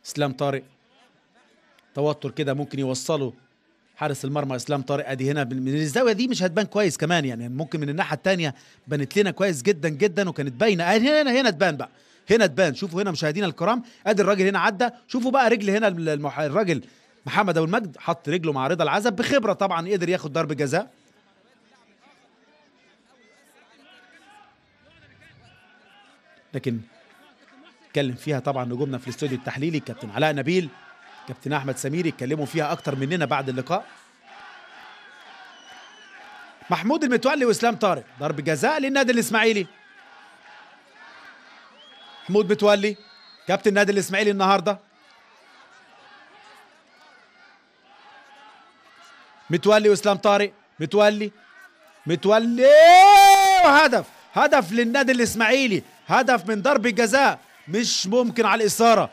اسلام طارق توتر كده ممكن يوصله حارس المرمى اسلام طارق. ادي هنا من الزاويه دي مش هتبان كويس كمان، يعني ممكن من الناحيه الثانيه بانت لنا كويس جدا جدا وكانت باينه. هنا تبان بقى، هنا تبان. شوفوا هنا مشاهدينا الكرام، ادي الراجل هنا عدى، شوفوا بقى رجل هنا الراجل محمد ابو المجد حط رجله مع رضا العزب بخبره طبعا، قدر ياخد ضربه جزاء. لكن اتكلم فيها طبعا نجومنا في الاستوديو التحليلي، كابتن علاء نبيل، كابتن احمد سمير، اتكلموا فيها اكتر مننا بعد اللقاء. محمود المتولي واسلام طارق، ضرب جزاء للنادي الاسماعيلي. محمود متولي كابتن النادي الاسماعيلي النهارده، متولي واسلام طارق، متولي وهدف للنادي الاسماعيلي، هدف من ضرب جزاء مش ممكن على الاثاره.